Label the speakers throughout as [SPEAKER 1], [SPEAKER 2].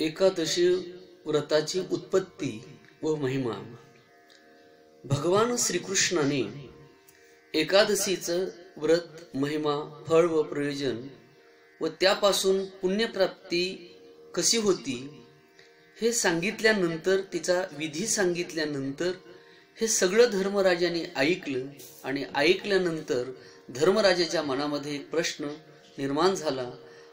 [SPEAKER 1] एकादशी व्रताची उत्पत्ती व महिमा. भगवान श्रीकृष्णाने एकादशीचं व्रत, महिमा, फळ व प्रयोजन व त्यापासून पुण्यप्राप्ती कशी होती हे सांगितल्यानंतर, तिचा विधी सांगितल्यानंतर हे सगळं धर्मराजाने ऐकलं. आणि ऐकल्यानंतर धर्मराजाच्या मनामध्ये एक प्रश्न निर्माण झाला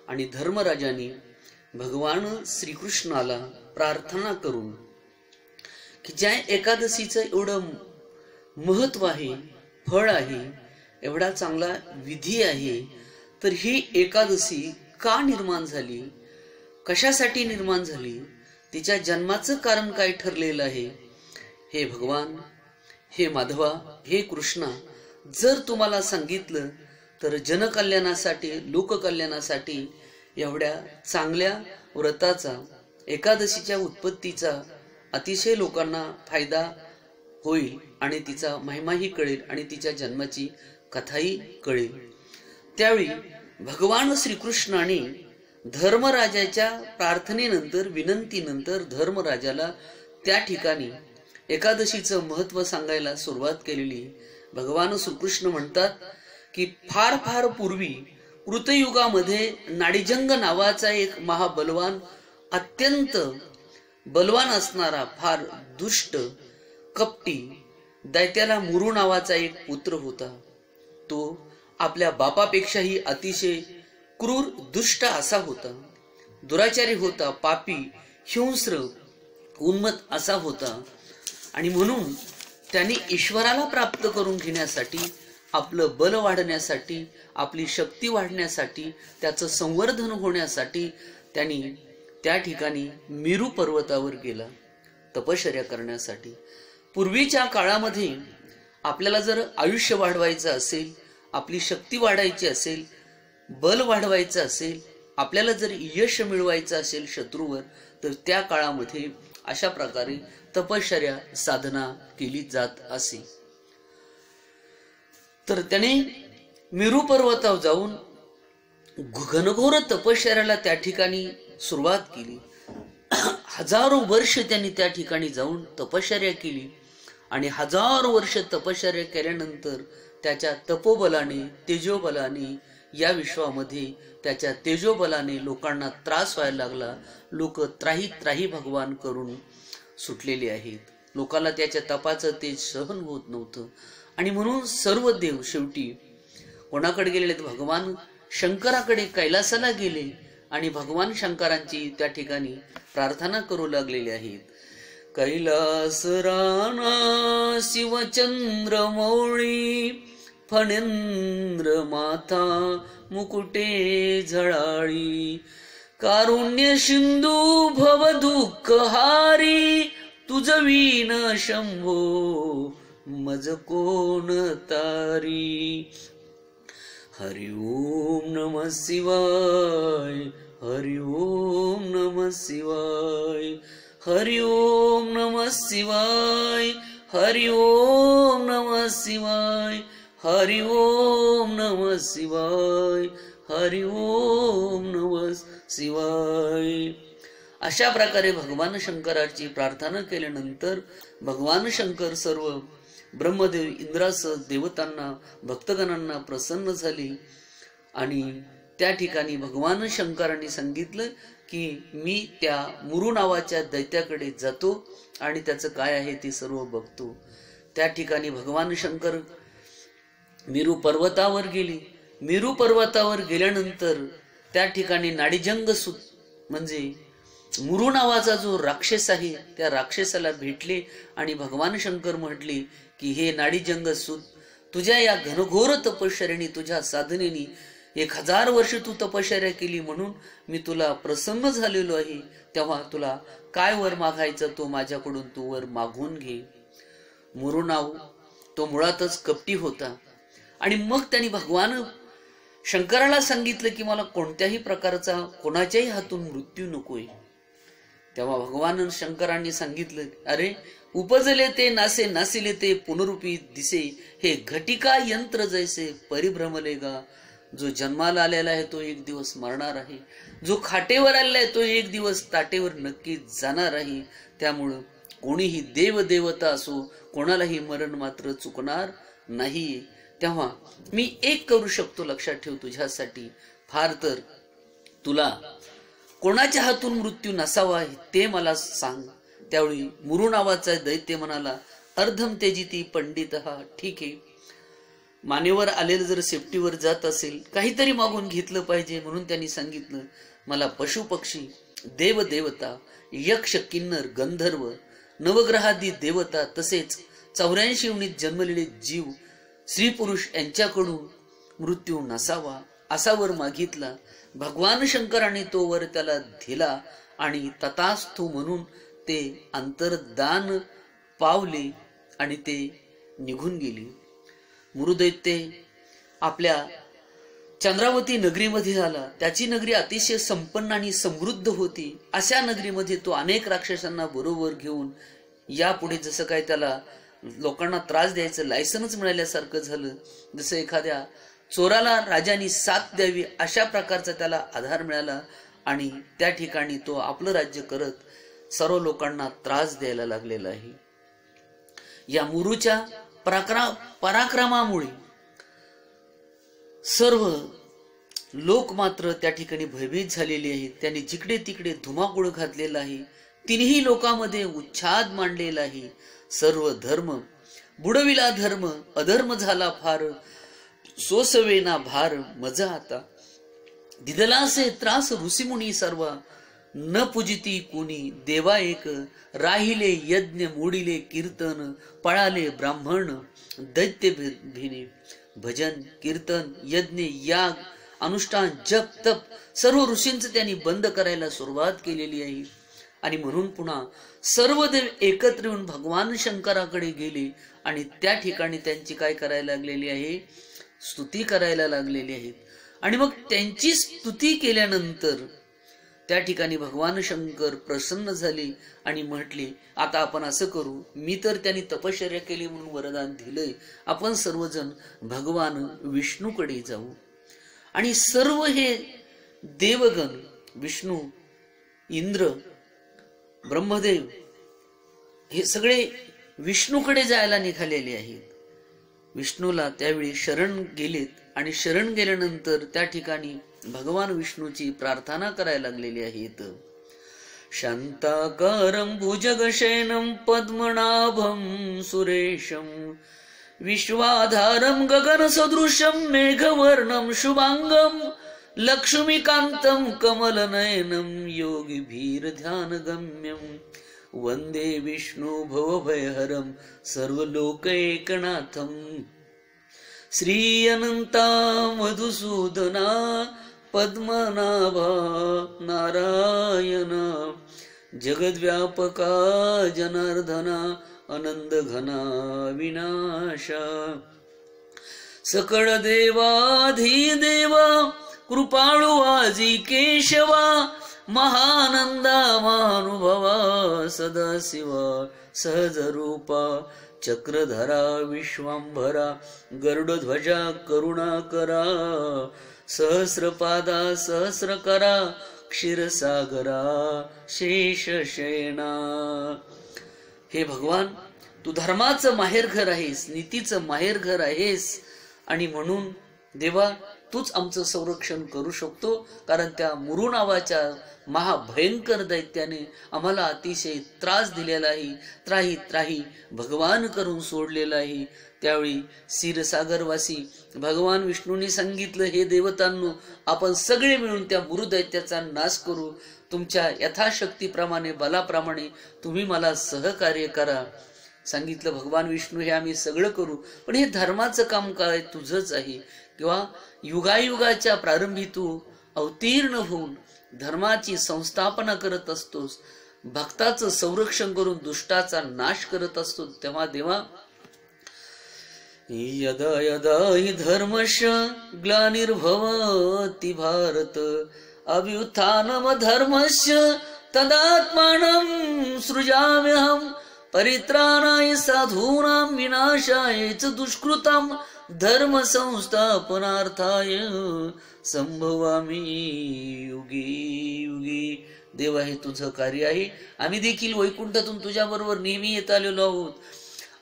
[SPEAKER 1] आणि धर्मराजाने भगवान श्रीकृष्णाला प्रार्थना करून की ज्या एकादशीचं एवढं महत्व आहे, फळ आहे, एवढा चांगला विधी आहे, तर ही एकादशी का निर्माण झाली, कशासाठी निर्माण झाली, तिच्या जन्माचं कारण काय ठरलेलं आहे. हे भगवान, हे माधवा, हे कृष्णा, जर तुम्हाला सांगितलं तर जनकल्याणासाठी, लोककल्याणासाठी एवढ्या चांगल्या व्रताचा, एकादशीच्या उत्पत्तीचा अतिशय लोकांना फायदा होईल आणि तिचा महिमाही कळेल आणि तिच्या जन्माची कथाही कळेल. त्यावेळी भगवान श्रीकृष्णाने धर्मराजाच्या प्रार्थनेनंतर, विनंतीनंतर धर्मराजाला त्या ठिकाणी एकादशीचं महत्व सांगायला सुरुवात केलेली. भगवान श्रीकृष्ण म्हणतात की फार फार पूर्वी कृतयुगामध्ये नाडीजंग नावाचा एक महाबलवान, अत्यंत बलवान असणारा, फार दुष्ट, कपटी, दैत्याला मुरू नावाचा एक पुत्र होता. तो आपल्या बापापेक्षाही अतिशय क्रूर, दुष्ट असा होता, दुराचारी होता, पापी, हिंस्र, उन्मत्त असा होता. आणि म्हणून त्याने ईश्वराला प्राप्त करून घेण्यासाठी, आपलं बल वाढण्यासाठी, आपली शक्ती वाढण्यासाठी, त्याचं संवर्धन होण्यासाठी त्यांनी त्या ठिकाणी मेरू पर्वतावर गेला तपश्चर्या करण्यासाठी. पूर्वीच्या काळामध्ये आपल्याला जर आयुष्य वाढवायचं असेल, आपली शक्ती वाढायची असेल, बल वाढवायचं असेल, आपल्याला जर यश मिळवायचं असेल शत्रूवर, तर त्या काळामध्ये अशा प्रकारे तपश्चर्या, साधना केली जात असे. तर त्याने मेरू पर्वतावर जाऊन घनघोर तपश्चर्याला त्या ठिकाणी सुरुवात केली. हजारो वर्ष त्यांनी त्या ठिकाणी जाऊन तपश्चर्या केली आणि हजारो वर्ष तपश्चर्या केल्यानंतर त्याच्या तपोबलाने, तेजोबलाने या विश्वामध्ये, त्याच्या तेजोबलाने लोकांना त्रास व्हायला लागला. लोक त्राही त्राही भगवान करून सुटलेले आहेत. लोकांना त्याच्या तपाचं तेज सहन होत नव्हतं. आणि म्हणून सर्व देव शेवटी कोणाकडे गेलेले? भगवान शंकराकडे, कैलासाला गेले आणि भगवान शंकरांची त्या ठिकाणी प्रार्थना करू लागलेली आहेत. कैलास राणा शिवचंद्र मौळी, फणेंद्र माथा मुकुटे झळाळी, कारुण्य सिंधू भव दुःख हारी, तुझ वीण शंभो मज कोण तारी. हरि ओम नमः शिवाय, हरि ओम नमः शिवाय, हरि ओम नमः शिवाय, हरि ओम नमः शिवाय, हरि ओम नमः शिवाय, हरि ओम नमः शिवाय. अशा प्रकारे भगवान शंकराची प्रार्थना केल्यानंतर भगवान शंकर सर्व ब्रह्मदेव, इंद्रासह देवतांना, भक्तगणांना प्रसन्न झाले. आणि त्या ठिकाणी भगवान शंकरांनी सांगितलं की मी त्या मुरू नावाच्या दैत्याकडे जातो आणि त्याचं काय आहे ते सर्व बघतो. त्या ठिकाणी भगवान शंकर मेरू पर्वतावर गेले. मेरू पर्वतावर गेल्यानंतर त्या ठिकाणी नाडीजंग म्हणजे मुरू नावाचा जो राक्षस आहे, त्या राक्षसाला भेटले आणि भगवान शंकर म्हटले की हे नाडीजंग सूत, तुझ्या या घनघोर तपश्चर्याने, तुझ्या साधनेने 1000 वर्ष तू तपश्चर्या केली म्हणून मी तुला प्रसन्न झालेलो आहे. तेव्हा तुला काय वर मागायचं तो माझ्याकडून तू वर मागून घे. मुरू नाव तो मुळातच कपटी होता. आणि मग त्यांनी भगवान शंकराला सांगितलं की मला कोणत्याही प्रकारचा, कोणाच्याही हातून मृत्यू नकोय. तेव्हा भगवान शंकरांनी सांगितलं, अरे उपजले ते नासे, नासिले ते पुनरुपी दिसे, हे घटिका यंत्र जैसे परिभ्रमले गा, जो जन्माला आलेला आहे तो एक दिवस मरणार आहे, जो खाटेवर आलेला आहे तो एक दिवस ताटेवर नक्की जाणार आहे. त्यामुळं कोणीही देव देवता असो, कोणालाही मरण मात्र चुकणार नाही. तेव्हा मी एक करू शकतो, लक्षात ठेव तुझ्यासाठी, फार तर तुला कोणाच्या हातून मृत्यू नसावा ते मला सांग. त्यावेळी मुरू नावाचा दैत्य म्हणाला, अर्धम तेजिती पंडित. हा ठीक आहे, मानेवर आलेलं जर सेफ्टीवर जात असेल, काहीतरी मागून घेतलं पाहिजे, म्हणून त्यांनी सांगितलं, मला पशु पक्षी, देव देवता, यक्ष किन्नर गंधर्व, नवग्रहादी देवता, तसेच 84 योनीत जन्मलेले जीव, स्त्री पुरुष यांच्याकडून मृत्यू नसावा असा वर मागितला. भगवान शंकराने तो वर त्याला दिला आणि तथास्तु म्हणून ते अंतर्दान पावले आणि ते निघून गेले. मुरुदैत्य आपल्या चंद्रावती नगरीमध्ये आला. त्याची नगरी अतिशय संपन्न आणि समृद्ध होती. अशा नगरीमध्ये तो अनेक राक्षसांना बरोबर घेऊन, यापुढे जसं काय त्याला लोकांना त्रास द्यायचं लायसन्स मिळाल्यासारखं झालं, जसं एखाद्या चोराला राजाने साथ द्यावी अशा प्रकारचा त्याला आधार मिळाला आणि त्या ठिकाणी तो आपलं राज्य करत सर्व लोकांना त्रास द्यायला लागलेला आहे. या मुरूच्या पराक्रमामुळे सर्व लोक मात्र त्या ठिकाणी भयभीत झालेले आहेत. त्यांनी जिकडे तिकडे धुमाकूळ घातलेला आहे. तिन्ही लोकांमध्ये उच्छाद मांडलेला आहे. सर्व धर्म बुडविला धर्म, अधर्म झाला फार, सोसवेना भार मजा आता. दिदलासे त्रास ऋषीमुनी सर्व, न पूजिती कोणी देवा एक. राहिले यज्ञ मोडिले कीर्तन, पळाले ब्राह्मण दैत्य भिने. भजन कीर्तन यज्ञ याग अनुष्ठान जप तप सर्व ऋषींचं त्यांनी बंद करायला सुरुवात केलेली आहे. आणि म्हणून पुन्हा सर्व देव एकत्र येऊन भगवान शंकराकडे गेले आणि त्या ठिकाणी त्यांची काय करायला लागलेली आहे, स्तुती करायला लागलेली आहेत. आणि मग त्यांची स्तुती केल्यानंतर त्या ठिकाणी भगवान शंकर प्रसन्न झाले आणि म्हटले, आता आपण असं करू, मी तर त्यांनी तपश्चर्या केली म्हणून वरदान दिलंय, आपण सर्वजण भगवान विष्णूकडे जाऊ. आणि सर्व हे देवगण, विष्णू, इंद्र, ब्रह्मदेव, हे सगळे विष्णूकडे जायला निघालेले आहेत. विष्णूला त्यावेळी शरण गेलेत आणि शरण गेल्यानंतर त्या ठिकाणी भगवान विष्णूची प्रार्थना करायला लागलेली आहेत. शांताकारं भुजगशयनं पद्मनाभं सुरेशं, विश्वाधारं गगनसदृशं मेघवर्णं शुभांगं, लक्ष्मीकान्तं कमलनयनं योगिभिर्ध्यानगम्यं, वंदे विष्णु भवभयहरं सर्वलोकैकनाथं. श्री अनंता मधुसूदना पद्मनाभा नारायण, जगद्व्यापका जनार्दना आनंद घना विनाशा. सकळ देवाधिदेवा कृपाळू आजी केशवा, महानंदा महानुभवा सदाशिवा सहज रूपा, चक्रधरा विश्वांभरा गरुडध्वजा करुणाकरा, सहस्रपादा सहस्रकरा क्षीरसागरा शेषशयना. हे भगवान, तू धर्माचं माहेरघर आहेस, नीतीचं माहेरघर आहेस आणि म्हणून देवा तूच आमचं संरक्षण करू शकतो, कारण त्या मुरू नावाच्या महाभयंकर दैत्याने आम्हाला अतिशय त्रास दिलेला आहे, त्राही त्राही भगवान करून सोडलेला आहे. त्यावेळी क्षीरसागरवासी भगवान विष्णूंनी सांगितलं, हे देवतांनो, आपण सगळे मिळून त्या मुरू दैत्याचा नाश करू. तुमच्या यथाशक्तीप्रमाणे बलाप्रमाणे तुम्ही मला सहकार्य करा. सांगितलं भगवान विष्णू, हे आम्ही सगळं करू, पण हे धर्माचं काम काय तुझंच आहे. किंवा युगायुगाच्या प्रारंभी तू अवतीर्ण होऊन धर्माची संस्थापना करत असतोस, भक्ताचं संरक्षण करून दुष्टाचा नाश करत असतोस. तेव्हा देवा, यदा यदा हि धर्मस्य ग्लानिर्भवति भारत, अभ्युत्थानम धर्मस्य तदात्मानं सृजाम्यहं, परित्राणाय साधूनां विनाशाय च दुष्कृतां, धर्म संस्थापनार्थाय संभवामी युगे युगे. देवा, हे तुझं कार्य आहे. आम्ही देखील वैकुंठातून तुझ्या बरोबर नेहमी येत आलेलो आहोत.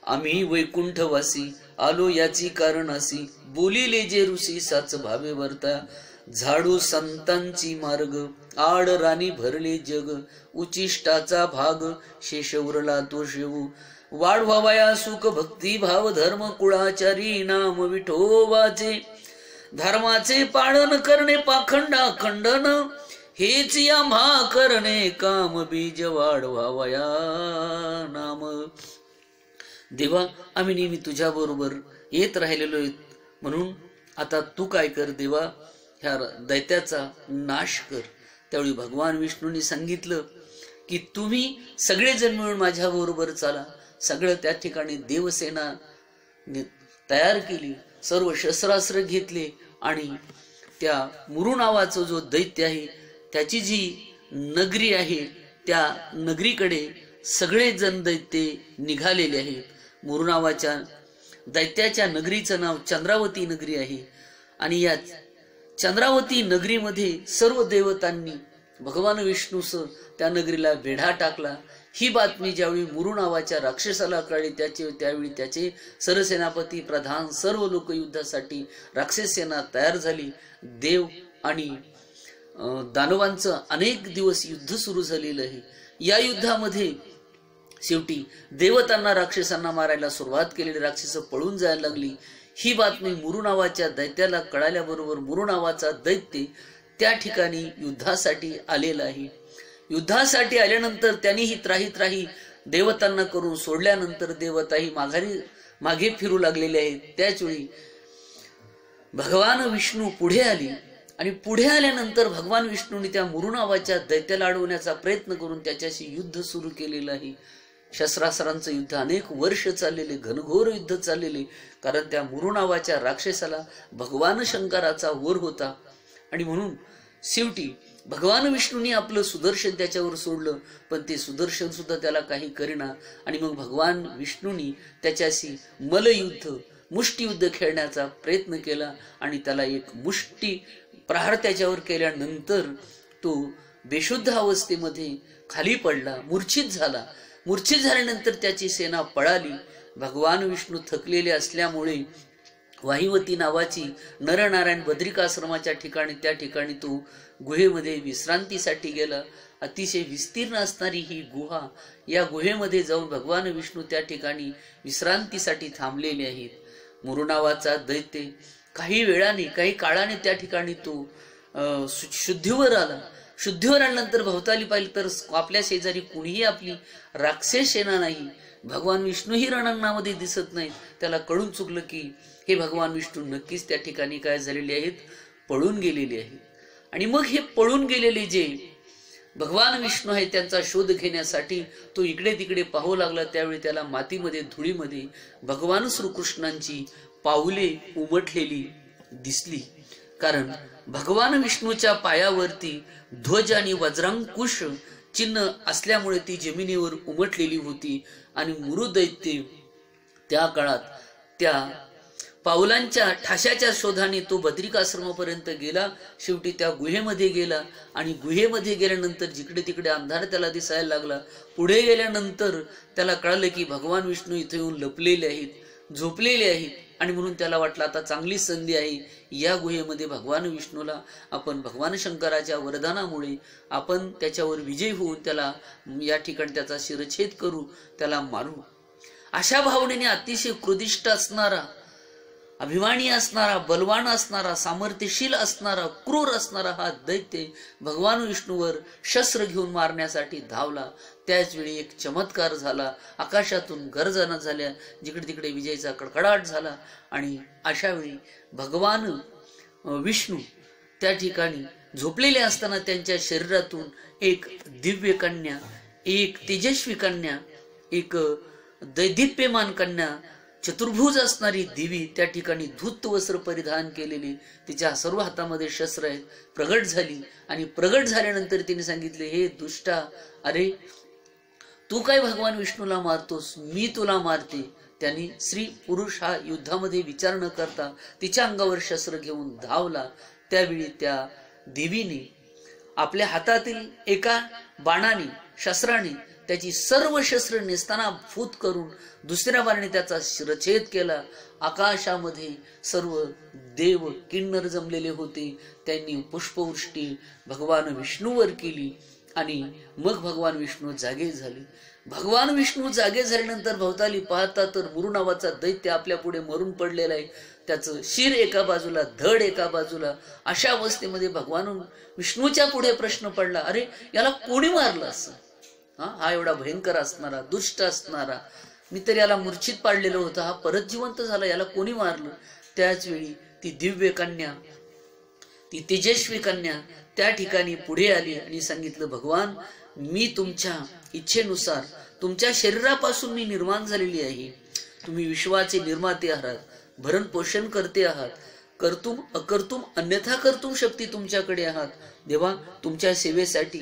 [SPEAKER 1] आम्ही वैकुंठवासी आलो याची कारण असी, बोलिले जे ऋषी साच भावे वर्ता. झाडू संतांची मार्ग, आड राणी भरले जग. उचिष्टाचा भाग शेष उरला तो शेवू. वाढवावया सुख भक्ती भाव, धर्म कुळाचारी नाम विठोबाचे. धर्माचे पाळन करणे पाखंडा खंडन, हेच आम्हा करणे काम. बीज वाढवावया नाम. देवा, आम्ही नेहमी तुझ्या बरोबर येत राहिलेलो आहेत, म्हणून आता तू काय कर देवा, ह्या दैत्याचा नाश कर. त्यावेळी भगवान विष्णूंनी सांगितलं की तुम्ही सगळेजण मिळून माझ्या बरोबर चाला. सगळं त्या ठिकाणी देवसेना तयार केली, सर्व शस्त्रास्त्र घेतले आणि त्या मुरु नावाचा जो दैत्य आहे त्याची जी नगरी आहे त्या नगरीकडे सगळे जण दैत्य निघालेले आहेत. मुरु नावाच्या दैत्याच्या नगरीचं नाव चंद्रावती नगरी आहे आणि या चंद्रावती नगरीमध्ये सर्व देवतांनी भगवान विष्णूस त्या नगरीला वेढा टाकला. ही बातमी ज्यावेळी मुरु नावाच्या राक्षसाला कळली त्यावेळी त्याचे सरसेनापती प्रधान सर्व लोक युद्धासाठी राक्षस सेना तयार झाली. देव आणि दानवांचं अनेक दिवस युद्ध सुरू झालेलं आहे. या युद्धामध्ये शेवटी देवतांना राक्षसांना मारायला सुरुवात केलेली, राक्षस पळून जायला लागली. ही बातमी मुरु नावाच्या दैत्याला कळाल्याबरोबर मुरु नावाचा दैत्य त्या ठिकाणी युद्धासाठी आलेला आहे. युद्धासाठी आल्यानंतर त्यांनी ही त्राही देवतांना करून सोडल्यानंतर देवताही मागे फिरू लागलेले आहेत. त्याचवेळी भगवान विष्णू पुढे आली आणि पुढे आल्यानंतर भगवान विष्णूने त्या मुरु नावाच्या दैत्याला अडवण्याचा प्रयत्न करून त्याच्याशी युद्ध सुरू केलेलं आहे. शस्त्रास्त्रांचं युद्ध अनेक वर्ष चाललेले, घनघोर युद्ध चाललेले, कारण त्या मुरु नावाच्या राक्षसाला भगवान शंकराचा वर होता. आणि म्हणून शेवटी भगवान विष्णूंनी आपलं सुदर्शन त्याच्यावर सोडलं, पण ते सुदर्शन सुद्धा त्याला काही करेना. आणि मग भगवान विष्णूंनी त्याच्याशी मल्लयुद्ध, मुष्टियुद्ध खेळण्याचा प्रयत्न केला आणि त्याला एक मुष्टी प्रहार त्याच्यावर केल्यानंतर तो बेशुद्ध अवस्थेमध्ये खाली पडला, मूर्छित झाला. मूर्छित झाल्यानंतर त्याची सेना पळाली. भगवान विष्णू थकलेले असल्यामुळे वाहिवती नावाची नरनारायण बद्रिकाश्रमाच्या ठिकाणी त्या ठिकाणी तो गुहेमध्ये विश्रांतीसाठी गेला. अतिशय विस्तीर्ण असणारी ही गुहा, या गुहेमध्ये जाऊन भगवान विष्णू त्या ठिकाणी विश्रांतीसाठी थांबलेले आहेत. मुरु नावाचा दैत्य काही वेळाने, काही काळाने त्या ठिकाणी तो शुद्धीवर आला. शुद्धीवर आल्यानंतर भवताली पाहिलं तर आपल्या शेजारी कुणीही आपली राक्षस सेना नाही. भगवान विष्णू ही रणांगणामध्ये दिसत नाही. त्याला कळून चुकलं की हे भगवान विष्णू नक्कीच त्या ठिकाणी काय झालेले आहेत, पळून गेलेले आहेत. आणि मग हे पळून गेलेले जे भगवान विष्णू आहे त्यांचा शोध घेण्यासाठी तो इकडे तिकडे पाहू लागला. त्यावेळी त्याला मातीमध्ये, धुळीमध्ये भगवान श्रीकृष्णांची पाऊले उमटलेली दिसली. कारण भगवान विष्णूच्या पायावरती ध्वज आणि वज्रांकुश चिन्ह असल्यामुळे ती जमिनीवर उमटलेली होती. आणि मुरु दैत्य त्या काळात त्या पावलांच्या ठाशाच्या शोधाने तो बद्रिकाश्रमापर्यंत गेला. शेवटी त्या गुहेमध्ये गेला आणि गुहेमध्ये गेल्यानंतर जिकडे तिकडे अंधार त्याला दिसायला लागला. पुढे गेल्यानंतर त्याला कळालं की भगवान विष्णू इथे येऊन लपलेले आहेत, झोपलेले आहेत. आणि म्हणून त्याला वाटलं आता चांगली संधी आहे, या गुहेमध्ये भगवान विष्णूला आपण भगवान शंकराच्या वरदानामुळे आपण त्याच्यावर विजय होऊन त्याला या ठिकाणी त्याचा शिरच्छेद करू, त्याला मारू. अशा भावनेने अतिशय क्रोधिष्ट असणारा, अभिमानी असणारा, बलवान असणारा, सामर्थ्यशील असणारा, क्रूर असणारा हा दैत्य भगवान विष्णूवर शस्त्र घेऊन मारण्यासाठी धावला. त्याच वेळी एक चमत्कार झाला. आकाशातून गर्जना झाल्या, जिकडे तिकडे विजेचा कडकडाट झाला. आणि अशा वेळी भगवान विष्णू त्या ठिकाणी झोपलेले असताना त्यांच्या शरीरातून एक दिव्य कन्या, एक तेजस्वी कन्या, एक दैदिप्यमान कन्या, चतुर्भुज असणारी देवी त्या ठिकाणी धूत वस्त्र परिधान केलेली, तिच्या सर्व हातामध्ये शस्त्र आहेत, प्रगट झाली. आणि प्रगट झाल्यानंतर तिने सांगितले, हे दुष्टा, अरे तू काय भगवान विष्णूला मारतोस, मी तुला मारते. त्यांनी स्त्री पुरुष हा युद्धामध्ये विचार न करता तिच्या अंगावर शस्त्र घेऊन धावला. त्यावेळी त्या देवीने आपल्या हातातील एका बाणाने शस्त्राने त्याची सर्व शस्त्र नेस्ताना फूत करून दुसऱ्या बाणाने त्याचा शिरच्छेद केला. आकाशामध्ये सर्व देव किन्नर जमलेले होते. त्यांनी पुष्पवृष्टी भगवान विष्णूवर केली आणि मग भगवान विष्णू जागे झाले. भगवान विष्णू जागे झाल्यानंतर भवताली पाहता तर मुरु नावाचा दैत्य आपल्या पुढे मरून पडलेला आहे. त्याचं शिर एका बाजूला, धड एका बाजूला. अशा अवस्थेमध्ये भगवान विष्णूच्या पुढे प्रश्न पडला, अरे याला कोणी मारलं असं? हा एवढा भयंकर असणारा, दुष्ट असणारा, मी तर याला मूर्छित पाडलेलं होतं, हा परत जिवंत झाला, याला कोणी मारलं? त्याच वेळी ती दिव्य कन्या, ती तेजस्वी कन्या त्या ठिकाणी पुढे आली आणि सांगितलं, भगवान मी तुमच्या इच्छेनुसार तुमच्या शरीरापासून मी निर्माण झालेली आहे. तुम्ही विश्वाचे निर्माते आहात, भरण पोषण करते आहात, कर्तुम अकर्तुम अन्यथा कर्तुम शक्ती तुमच्याकडे आहात. देवा तुमच्या सेवेसाठी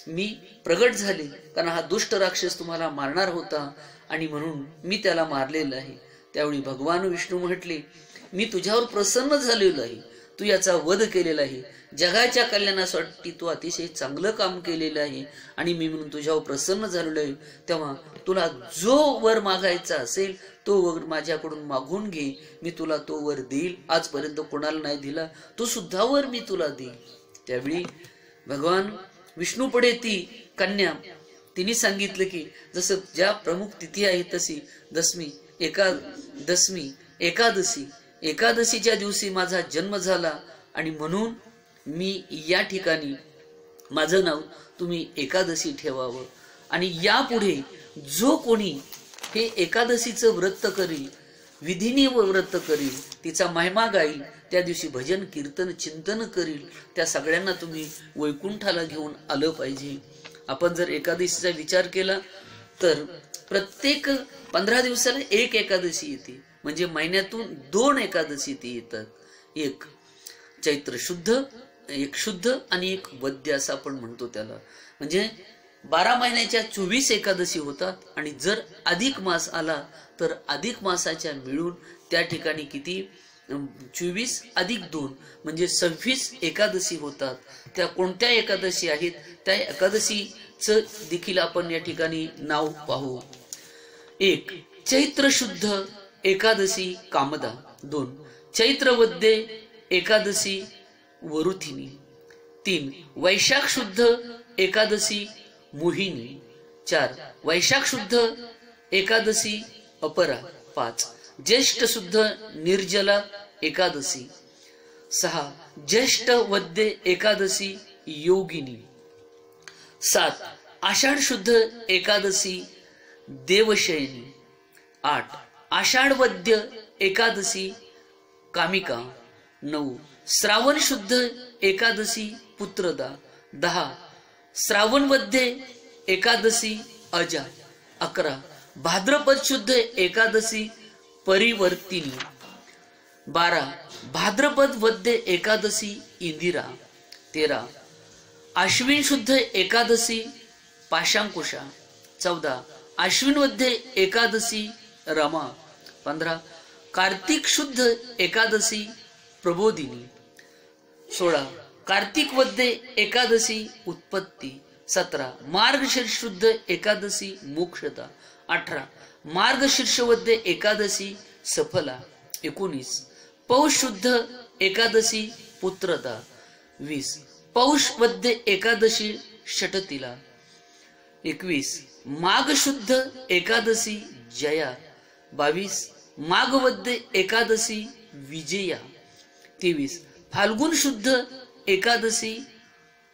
[SPEAKER 1] मी प्रगट झाले, कारण हा दुष्ट राक्षस तुम्हाला मारणार होता आणि म्हणून मी त्याला मारलेलं आहे. त्यावेळी भगवान विष्णू म्हटले, मी तुझ्यावर प्रसन्न झालेलो आहे, तू याचा वध केलेला आहे, जगाच्या कल्याणासाठी तू अतिशय चांगलं काम केलेलं आहे आणि मी म्हणून तुझ्यावर प्रसन्न झालेलो आहे. तेव्हा तुला जो वर मागायचा असेल तो वर माझ्याकडून मागून घे, मी तुला तो वर देईल. आजपर्यंत कोणाला नाही दिला, तो सुद्धा वर मी तुला देईल. त्यावेळी भगवान विष्णू पुढे ती कन्या तिने सांगितलं की जसं ज्या प्रमुख तिथी आहे तशी दशमी, एकादशी, एकादशीच्या दिवशी माझा जन्म झाला आणि म्हणून मी या ठिकाणी माझं नाव तुम्ही एकादशी ठेवावं. आणि यापुढे जो कोणी हे एकादशीचं व्रत करील, विधीने व्रत करील, तिचा महिमा गाईल, त्या दिवशी भजन कीर्तन चिंतन करील, त्या सगळ्यांना तुम्ही वैकुंठाला घेऊन आलं पाहिजे. आपण जर एकादशीचा विचार केला तर प्रत्येक 15 दिवसाला एक एकादशी येते, म्हणजे महिन्यातून 2 एकादशी ती येतात. एक चैत्र शुद्ध, एक शुद्ध आणि एक वद्य असं आपण म्हणतो त्याला. म्हणजे 12 महिन्याच्या 24 एकादशी होतात आणि जर अधिक मास आला तर अधिक मासाच्या मिळून त्या ठिकाणी किती 24 अधिक 2 म्हणजे 26 एकादशी होतात. त्या कोणत्या एकादशी आहेत त्या एकादशीचं देखील आपण या ठिकाणी नाव पाहू. 1 चैत्र शुद्ध एकादशी कामदा, 2 चैत्र वद्य एकादशी वरुथिनी, 3 वैशाख शुद्ध एकादशी मोहिनी, 4 वैशाख शुद्ध एकादशी अपरा, 5 ज्येष्ठ शुद्ध निर्जला एकादशी, 6 ज्येष्ठ वद्य एकादशी योगिनी, 7 आषाढ शुद्ध एकादशी देवशयनी, 8 आषाढ वद्य एकादशी कामिका, 9 श्रावण शुद्ध एकादशी पुत्रदा, 10 श्रावण वद्य एकादशी अजा, 11 भाद्रपद शुद्ध एकादशी परिवर्तिनी, 12 भाद्रपद वद्य एकादशी इंदिरा, 13 आश्विन शुद्ध एकादशी पाशांकुशा, 14 आश्विन वद्य एकादशी रमा, 15 कार्तिक शुद्ध एकादशी प्रबोधिनी, 16 कार्तिक वद्य एकादशी उत्पत्ती, 17 मार्गशीर्ष शुद्ध एकादशी मोक्षदा, 18 मार्गशीर्ष वद्य एकादशी सफला, 19 पौष शुद्ध एकादशी पुत्रदा, 20 पौष वद्य एकादशी षटतिला, 21 माघ शुद्ध एकादशी जया, 22 माघ वद्य एकादशी विजया, 23 फाल्गुन शुद्ध एकादशी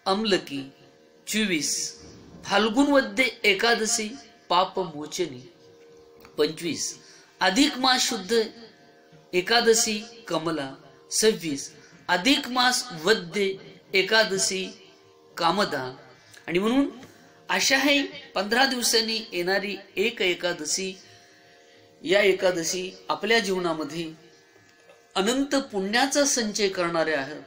[SPEAKER 1] अमलकी, 24 फाल्गुन वद्य एकादशी पापमोचनी, 25 अधिक मास शुद्ध एकादशी कमला, 26 अधिक मास वद्य एकादशी कामदा. आणि म्हणून अशा हे 15 दिवसांनी येणारी एक एकादशी, या एकादशी आपल्या जीवनामध्ये अनंत पुण्याचा संचय करणारे आहेत.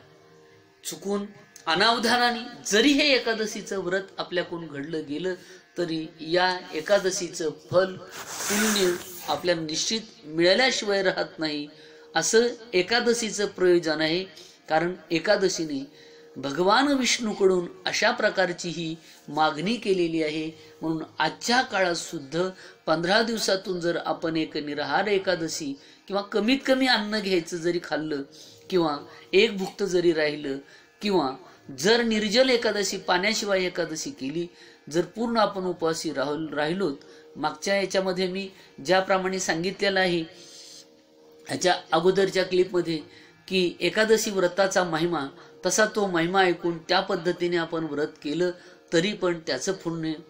[SPEAKER 1] चुकून अनावधानाने जरी हे एकादशीचं व्रत आपल्याकडून घडलं गेलं तरी या एकादशीचं फल पुण्य आपल्याला निश्चित मिळाल्याशिवाय राहत नाही, असं एकादशीचं प्रयोजन आहे. कारण एकादशीने भगवान विष्णूकडून अशा प्रकारची ही मागणी केलेली आहे. म्हणून आजच्या काळात सुद्धा 15 दिवसातून जर आपण एक निराहार एकादशी किंवा कमीत कमी अन्न घ्यायचं जरी खाल्लं किंवा एक भुक्त जरी राहिलं किंवा जर निर्जल एकादशी पाण्याशिवाय एकादशी केली, जर पूर्ण आपण उपवासी राहिलोत, मागच्या याच्यामध्ये मी ज्याप्रमाणे सांगितलेलं आहे याच्या अगोदरच्या क्लिपमध्ये की एकादशी व्रताचा महिमा, तसा तो महिमा ऐकून त्या पद्धतीने आपण व्रत केलं तरी पण त्याचं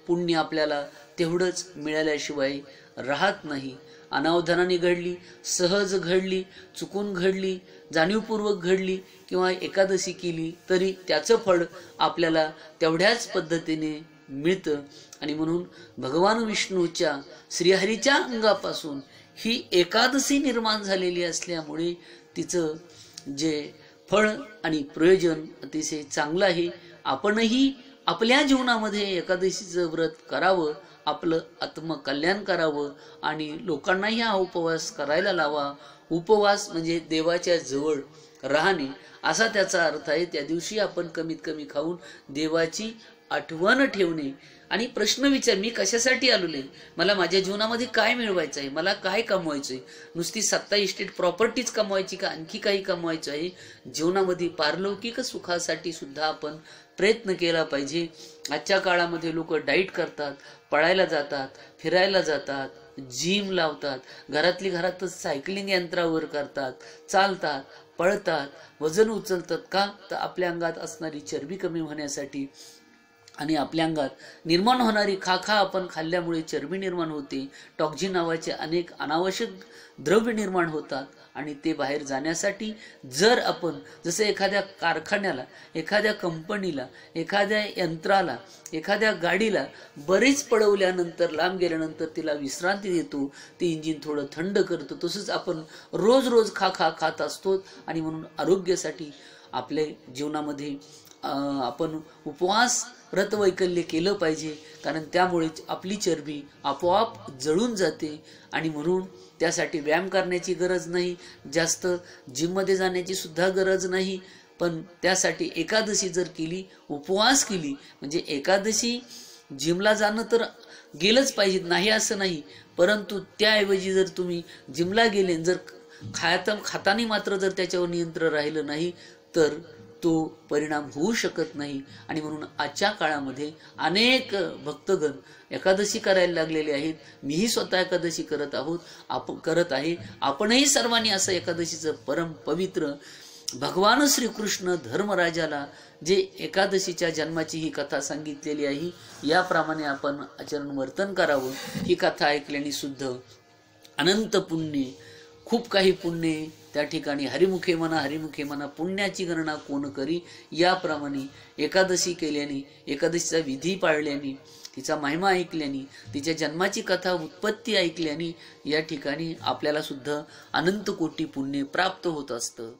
[SPEAKER 1] पुण्य आपल्याला तेवढंच मिळाल्याशिवाय राहत नाही. अनावधानाने घडली, सहज घडली, चुकून घडली, जाणीवपूर्वक घडली किंवा एकादशी केली तरी त्याचं फळ आपल्याला तेवढ्याच पद्धतीने मिळतं. आणि म्हणून भगवान विष्णूच्या श्रीहरीच्या अंगापासून ही एकादशी निर्माण झालेली असल्यामुळे तिचं जे फळ आणि प्रयोजन अतिशय चांगलं आहे. आपणही आपल्या जीवनामध्ये एकादशीचं व्रत करावं, आपलं आत्मकल्याण करावं आणि लोकांनाही हा उपवास करायला लावा. उपवास म्हणजे देवाच्या जवळ राहणे असा त्याचा अर्थ आहे. त्या दिवशी आपण कमीत कमी खाऊन देवाची आठवण ठेवणे आणि प्रश्न विचार, मी कशासाठी आलोय, मला माझ्या जीवनामध्ये काय मिळवायचं आहे, मला काय कमवायचं आहे, नुसती सत्ता इस्टेट प्रॉपर्टीज कमवायची का आणखी काही कमवायचं आहे. जीवनामध्ये पारलौकिक सुखासाठी सुद्धा आपण प्रयत्न केला पाहिजे. आजच्या काळामध्ये लोक डाईट करतात, पळायला जातात, फिरायला जातात, जिम लावतात, घरातली घरातच सायकलिंग यंत्रावर करतात, चालतात, पळतात, वजन उचलतात. का तर आपल्या अंगात असणारी चरबी कमी होण्यासाठी आणि आपल्या अंगात निर्माण होणारी खा आपण खाल्ल्यामुळे चरबी निर्माण होते, टॉक्झिन नावाचे अनेक अनावश्यक द्रव्य निर्माण होतात आणि ते बाहेर जाण्यासाठी जर आपण जसं एखाद्या कारखान्याला, एखाद्या कंपनीला, एखाद्या यंत्राला, एखाद्या गाडीला बरेच पळवल्यानंतर लांब गेल्यानंतर तिला विश्रांती देतो, ते इंजिन थोडं थंड करतो, तसंच आपण रोज खात असतो. आणि म्हणून आरोग्यासाठी आपल्या जीवनामध्ये आपण उपवास व्रतवैकल्य केलं पाहिजे. कारण त्यामुळे आपली चरबी आपोआप जळून जाते आणि म्हणून त्यासाठी व्यायाम करण्याची गरज नाही, जास्त जिममध्ये जाण्याची सुद्धा गरज नाही. पण त्यासाठी एकादशी जर केली, उपवास केली, म्हणजे एकादशी जिमला जाणं तर गेलंच पाहिजे नाही असं नाही, परंतु त्याऐवजी जर तुम्ही जिमला गेले, जर खातानी मात्र जर त्याच्यावर नियंत्रण राहिलं नाही तर तो परिणाम होऊ शकत नाही. आणि म्हणून आजच्या काळामध्ये अनेक भक्तगण एकादशी करायला लागलेले आहेत. मीही स्वतः एकादशी करत आहे. आपणही सर्वांनी असं एकादशीचं परम पवित्र भगवान श्रीकृष्ण धर्मराजाला जे एकादशीच्या जन्माची ही कथा सांगितलेली आहे, याप्रमाणे आपण आचरण वर्तन करावं. ही कथा ऐकल्याने सुद्धा अनंत पुण्य, खूप काही पुण्य त्या ठिकाणी हरिमुखे म्हणा पुण्याची गणना कोण करी. याप्रमाणे एकादशी केल्याने, एकादशीचा विधी पाळल्याने, तिचा महिमा ऐकल्याने, तिच्या जन्माची कथा उत्पत्ती ऐकल्याने या ठिकाणी आपल्याला सुद्धा अनंत कोटी पुण्य प्राप्त होत असतं.